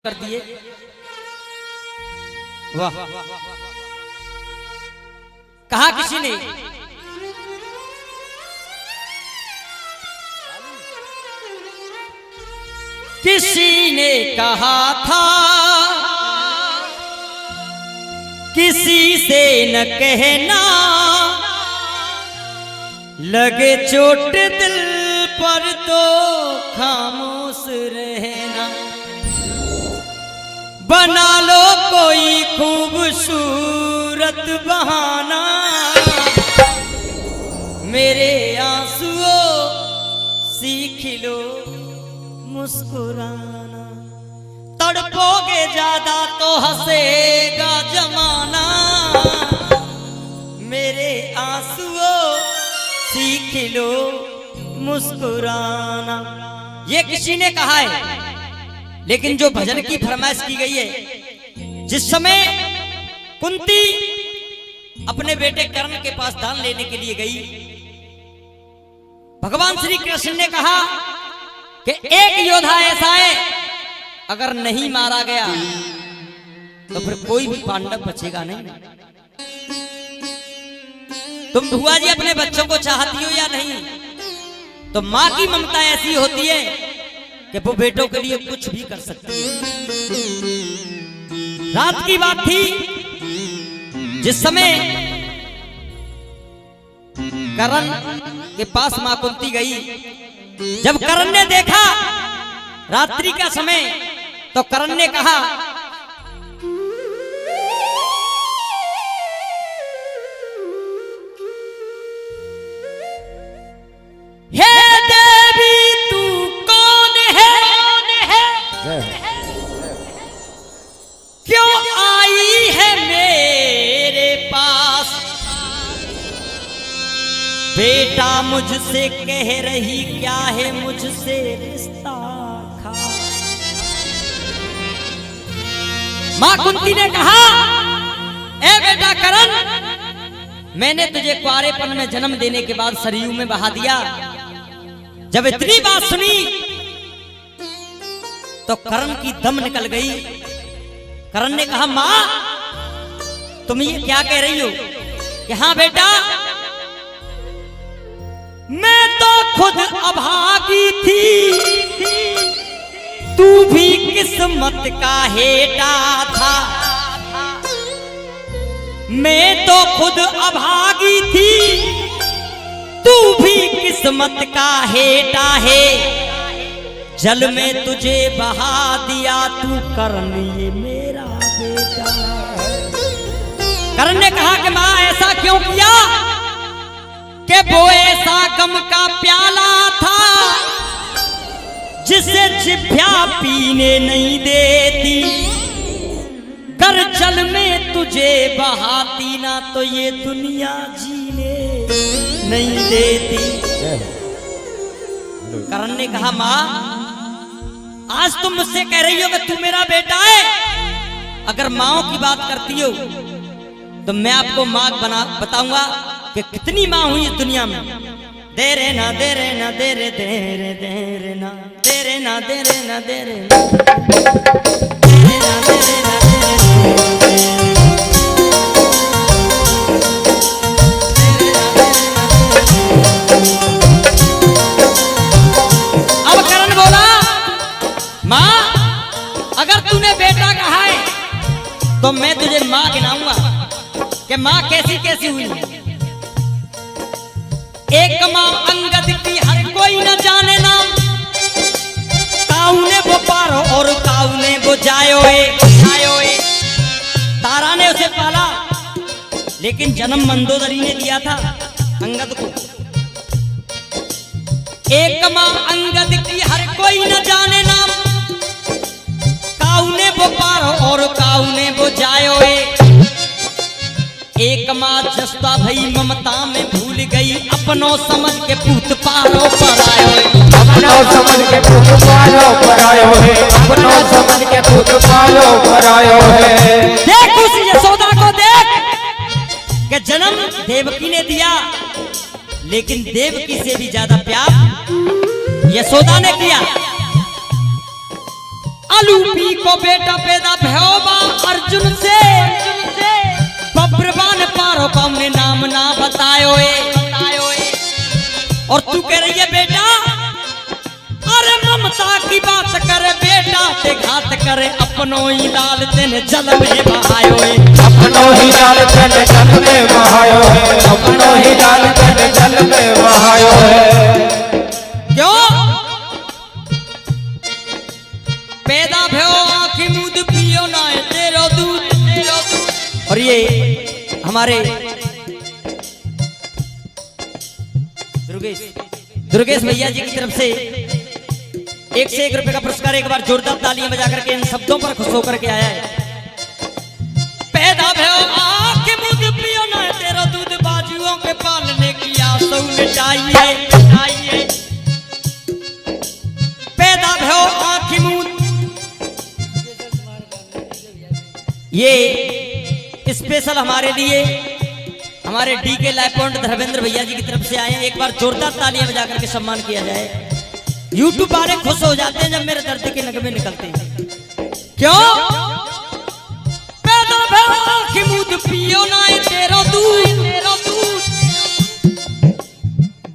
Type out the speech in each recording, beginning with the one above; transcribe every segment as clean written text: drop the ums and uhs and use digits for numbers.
कर दिए। वाह, कहा किसी ने कहा था किसी से न कहना, लगे चोट दिल पर तो खामोश रहना। बना लो कोई खूबसूरत बहाना, मेरे आंसुओं सीख लो मुस्कुराना। तड़पोगे ज्यादा तो हंसेगा जमाना, मेरे आंसुओं सीख लो मुस्कुराना। ये किसी ने कहा है, लेकिन जो भजन की फरमाइश की गई है, जिस समय कुंती अपने बेटे कर्ण के पास दान लेने के लिए गई, भगवान श्री कृष्ण ने कहा कि एक योद्धा ऐसा है अगर नहीं मारा गया तो फिर कोई भी पांडव बचेगा नहीं। तुम बुआ जी अपने बच्चों को चाहती हो या नहीं, तो मां की ममता ऐसी होती है कि वो बेटों के लिए कुछ भी कर सकती है। रात की बात थी, जिस समय कर्ण के पास मां कुंती गई। जब कर्ण ने देखा रात्रि का समय, तो कर्ण ने कहा, हे देवी तू कौन है, क्यों आई है मेरे पास। बेटा मुझसे कह रही क्या है मुझसे रिश्ता खास। मां कुंती ने कहा, ए बेटा कर्ण, मैंने तुझे कुंवारेपन में जन्म देने के बाद सरयू में बहा दिया। जब इतनी बात सुनी तो कर्ण की दम निकल गई। कर्ण ने कहा, मां तुम ये क्या कह रही हो कि हाँ बेटा, मैं तो खुद अभागी थी, तू भी किस्मत का हेटा था। मैं तो खुद अभागी थी, तू भी किस्मत का हेटा है। जल में तुझे बहा दिया तू कर्ण, ये मेरा बेटा है। कर्ण ने कहा कि मां ऐसा क्यों किया कि वो ऐसा गम का प्याला था जिसे जिभ्या पीने नहीं देती। कर जल में तुझे बहाती ना तो ये दुनिया जीने नहीं देती। कर्ण ने कहा, मां आज तुम मुझसे कह रही हो कि तू मेरा बेटा है। अगर माओ की बात करती हो तो मैं आपको मां बताऊंगा कि कितनी मां हुई इस दुनिया में। दे रे ना दे रे ना दे रे दे रे दे रे ना दे रे ना दे रे ना दे रे ना दे रे ना दे रे ना दे रे। अब कर्ण बोला, मां अगर तूने बेटा कहा है तो मैं तुझे मां गिनाऊंगा कि मां कैसी कैसी हुई। एक मां अंगद की हर कोई न जाने नाम, काउने वो पारो और काउने वो जायो है। तारा ने उसे पाला, लेकिन जन्म मंदोदरी ने दिया था अंगद को। एक मां अंगद की हर कोई न जाने नाम, काउने वो पारो और काउने वो जायो है। एक मां जस्ता भई ममता में भूल गई, अपनों समझ के पूत पारो पर आयो है। अपनों समझ के पूत पारो पर आयो है। अपनों समझ के पूत पारो पर आयो है। देख उस यशोदा को देख कि जन्म देवकी ने दिया, लेकिन देवकी से भी ज्यादा प्यार यशोदा ने किया। अलूपी को बेटा पैदा भयो बा अर्जुन से, बब्रवान पारो पाउने नाम ना बतायो और तू कह रही है बेटा, अरे ममता की बात करे बेटा ते घात करे, अपनो ही लाल तेने जल में बहायो अपनो ही लाल तेने जल में बहायो है, अपनो ही लाल तेने जल में बहायो है। क्यों पैदा भयो आँखी मूंद पियो ना है तेरो दूध। और ये हमारे दुर्गेश भैया जी की तरफ से 1 से 1 रुपए का पुरस्कार, एक बार जोरदार तालियां बजा करके इन शब्दों पर खुश होकर के आया है। पैदा भयो आँख मूंद पियो ना तेरा दूध, बाजुओं के पालने की आस मिटाइए। पैदा भयो आँख मूंद, ये स्पेशल हमारे लिए हमारे DK लाइव पॉइंट धर्मेंद्र भैया जी की तरफ से आए हैं। एक बार जोरदार तालियां बजा करके सम्मान किया जाए। YouTube वाले खुश हो जाते हैं जब मेरे दर्द के नगमे निकलते हैं। क्यों पैदा भयो आँख मूंद पियो ना तेरा दूध,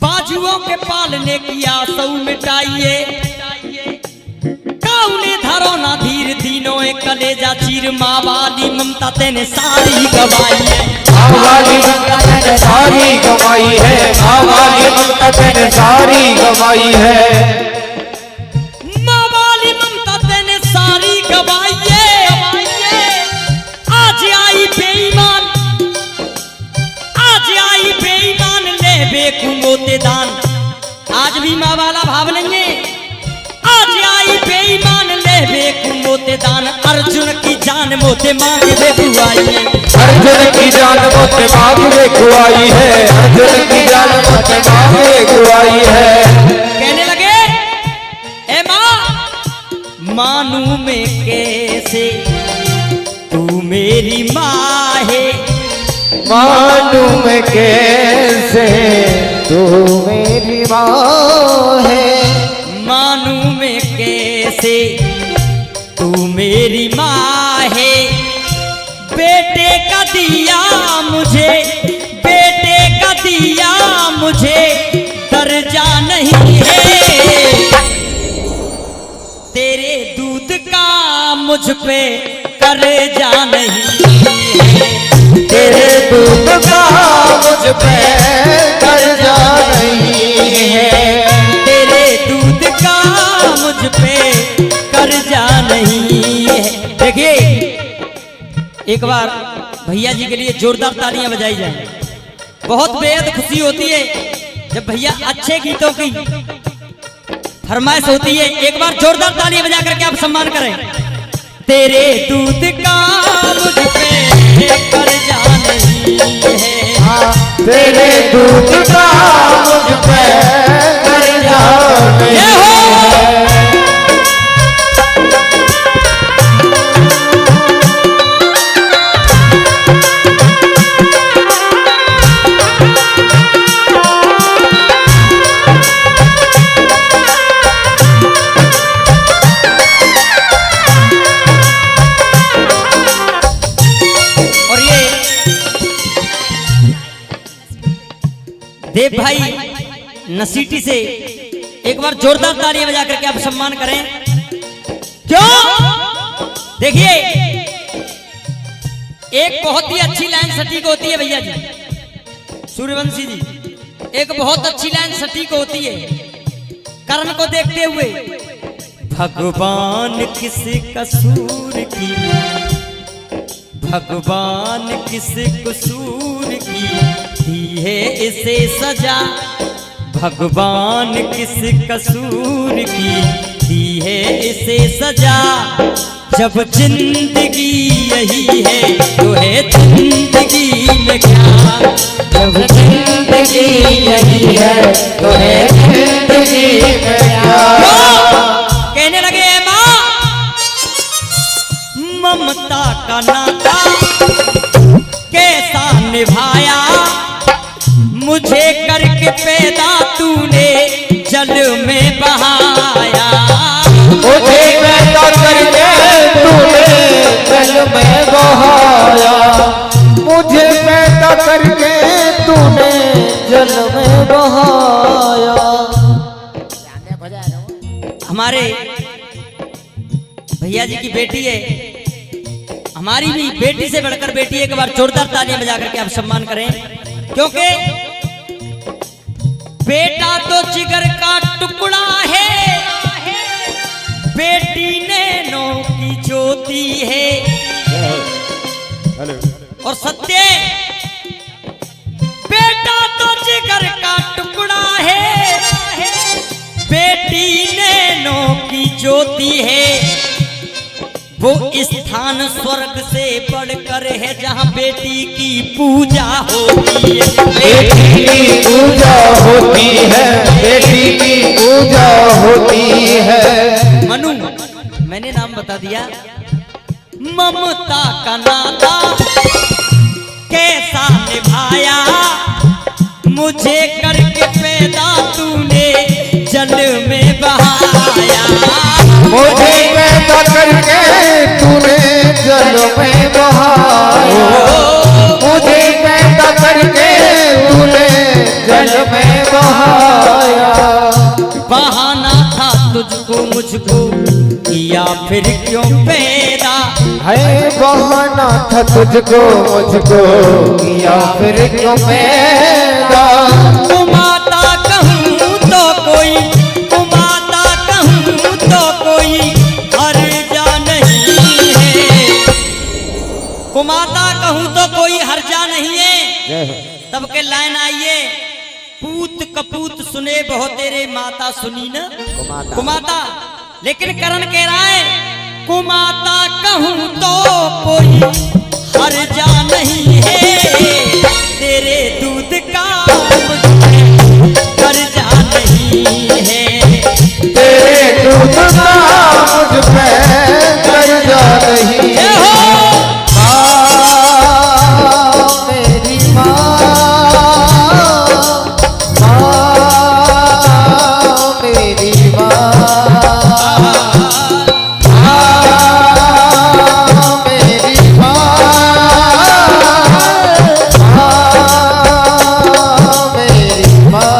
बाजुओं के पालने की आस मिटाइए। काउने धरो ना धीर दीनों एक कलेजा चीर, माँ वाली ममता तेने सारी गवाई है, माँ वाली ममता तेने सारी गवाई है, माँ वाली ममता तेने सारी गवाई है, माँ वाली ममता तेने सारी गवाई है। आज आई बेईमान ले बेकुमोते दान, आज भी माँ वाला भाव लेंगे। आज आई बेईमान ले बेकुमोते दान, अर्जुन की जान मोते मांग वे खुआई है, अर्जुन की जान मोते मांग वे खुआई है, अर्जुन की जान मोते मांग वे खुआई है। कहने लगे ए माँ मानू में कैसे तू मेरी माँ है, मानू में कैसे तू मेरी माँ है, मानू में कैसे तू मेरी माँ है। बेटे का दिया मुझे, बेटे का दिया मुझे दर्जा नहीं है, तेरे दूध का मुझ पे कर्जा नहीं है, तेरे दूध का मुझ पे कर्जा नहीं है, तेरे दूध का मुझ पे कर्जा नहीं है। देखिए एक बार भैया जी के लिए जोरदार तालियां बजाई जाए। बहुत बेहद खुशी होती है जब भैया अच्छे गीतों की फरमाइश होती है। एक बार जोरदार तालियां बजा करके आप सम्मान करें। तेरे दूध का मुझ पे कर्जा नहीं है, तेरे दूध का मुझ पे कर्जा नहीं है। देव भाई नसीटी से एक बार जोरदार तालियां बजा करके आप सम्मान करें। क्यों देखिए एक बहुत ही अच्छी लाइन सटीक होती है भैया जी, सूर्यवंशी जी, एक बहुत अच्छी लाइन सटीक होती है कर्म को देखते हुए। भगवान किस कसूर की, भगवान किस कसूर की दी है इसे सजा, भगवान किस कसूर की दी है इसे सजा। जब जिंदगी यही है तो है जिंदगी में क्या, जब जिंदगी यही है तो है जिंदगी में क्या। कहने लगे माँ ममता का नाता कैसा निभाया, मुझे करके पैदा तूने जल में बहाया, मुझे पैदा करके की बेटी है, हमारी भी बेटी से बढ़कर बेटी है। एक बार जोरदार तालियां बजा करके आप सम्मान करें, क्योंकि बेटा तो जिगर का टुकड़ा है, बेटी नैनों की ज्योति है। और सत्य, बेटा तो जिगर का टुकड़ा है, बेटी नैनों की ज्योति है। वो स्थान स्वर्ग से बढ़कर है जहाँ बेटी की पूजा होती है। बेटी की पूजा होती है, बेटी की पूजा होती है। मनु, मैंने नाम बता दिया। ममता का नाता कैसा निभाया, मुझे करके पैदा तूने जल में बहाया। मुझे पैदा करके तूने जल में बहाया, मुझे पैदा करके तूने जल में बहाया। बहाना था तुझको मुझको, या फिर क्यों पैदा? है बहाना था तुझको मुझको, या फिर क्यों पैदा? माता कहूँ तो कोई, माता कहूँ तो कोई हर्जा नहीं है। कुमाता कहूँ तो कोई हर्जा नहीं है। तब के लाइन आइए, पूत कपूत सुने बहुत तेरे, माता सुनी न कुमाता। लेकिन करण कह रहा है, कुमाता कहूँ तो कोई हर्जा नहीं है, तेरे दूध का मुझे कर्जा नहीं है। तेरे दूध का मुझ पे कर्जा नहीं है। मेरी माँ, मेरी माँ, मेरी माँ, मेरी माँ।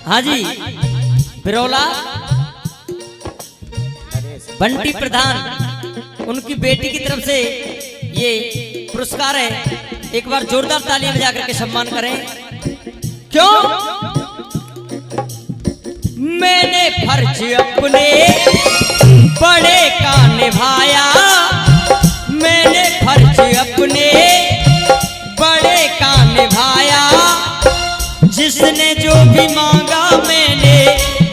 हाँ जी, बिरौला बंटी प्रधान, उनकी बेटी की तरफ से ये पुरस्कार है। एक बार जोरदार तालियां बजा करके सम्मान करें। क्यों? मैंने फर्ज अपने बड़े का निभाया, मैंने फर्ज अपने बड़े का निभाया। जिसने जो भी मांगा मैंने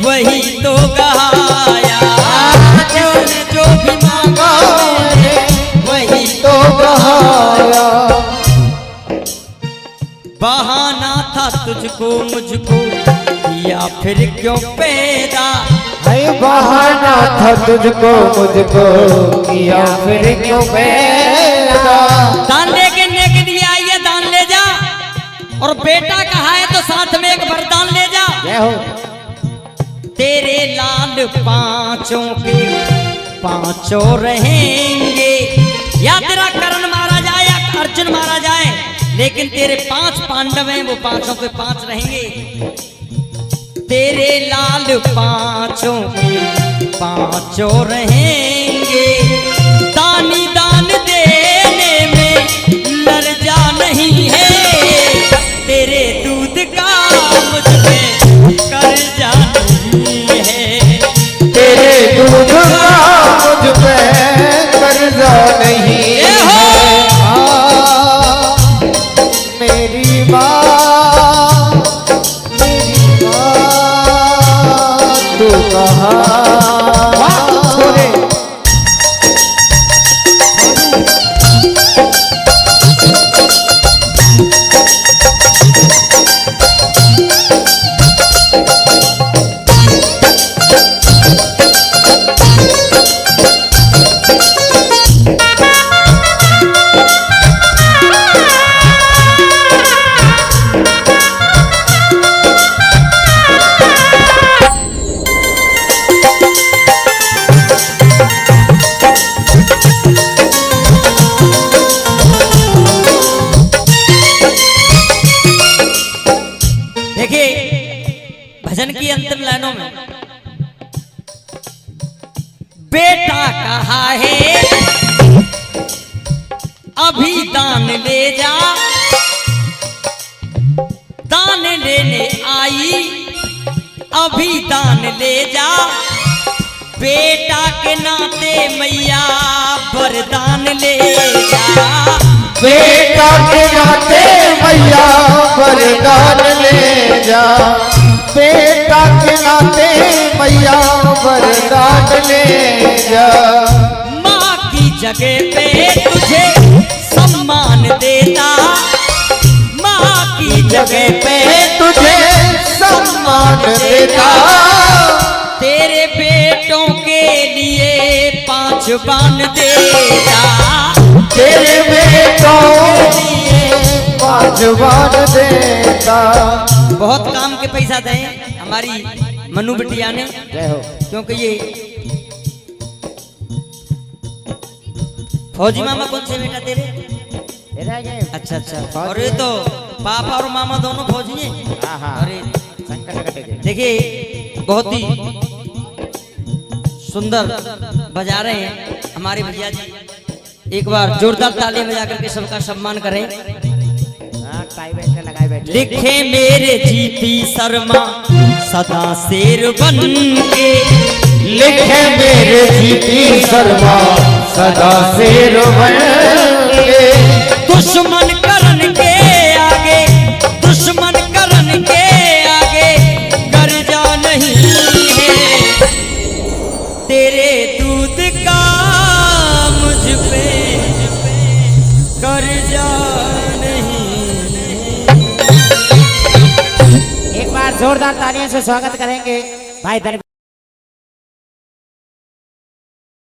वही तो गहाया, जिसने जो भी मांगा मैंने वही तो गहाया। बहाना था तुझको मुझको, या फिर क्यों पैदा? है बहाना था तुझको मुझको, या फिर क्यों पैदा? दान लेके नेक दिया, आइए दान ले जा। और बेटा कहा है तो साथ में एक वरदान ले जा। जय हो। तेरे लाल पांचों के पांचों रहेंगे, या तेरा कर्ण मारा जाए या अर्जुन मारा जाए, लेकिन तेरे 5 पांडव हैं, वो 5 के 5 रहेंगे। तेरे लाल पांचों के पांचों रहेंगे, दानी दान देने में लर्जा नहीं है। तेरे दूध का मुझ पे कर्जा नहीं है, तेरे दूध का मुझ पे कर्जा नहीं है। मेरी माँ, मेरी माँ, तू कहाँ? लाइनों में। बेटा कहा है अभी दान ले जा, दान लेने आई अभी दान ले जा, बेटा के नाते मैया वरदान ले जा, बेटा के नाते मैया वरदान ले जा, बेटा के नाते मैया वरदान ले जा। माँ की जगह पे तुझे सम्मान देता, माँ की जगह पे तुझे सम्मान देता, तेरे बेटों के लिए 5 बाण देता, तेरे बेटों के लिए 5 बाण देता। बहुत काम के पैसा दें हमारी मनु बिटिया ने, जय हो। क्योंकि ये फौजी मामा कौन से बेटा तेरे? अच्छा अच्छा, और ये तो पापा और मामा दोनों फौजी हैं। अरे देखिए बहुत ही सुंदर बजा रहे हैं हमारे भैया जी। एक बार जोरदार तालियां बजा करके सबका सम्मान करें। लिखे मेरे जीपी शर्मा सदा शेर बन के, लिखे मेरे जीपी शर्मा सदा शेर बन के, दुश्मन करन के आगे, दुश्मन करन के आगे कर्जा नहीं है, तेरे दूध का मुझ पे कर्जा नहीं। एक बार जोरदार तालियों से स्वागत करेंगे भाई धन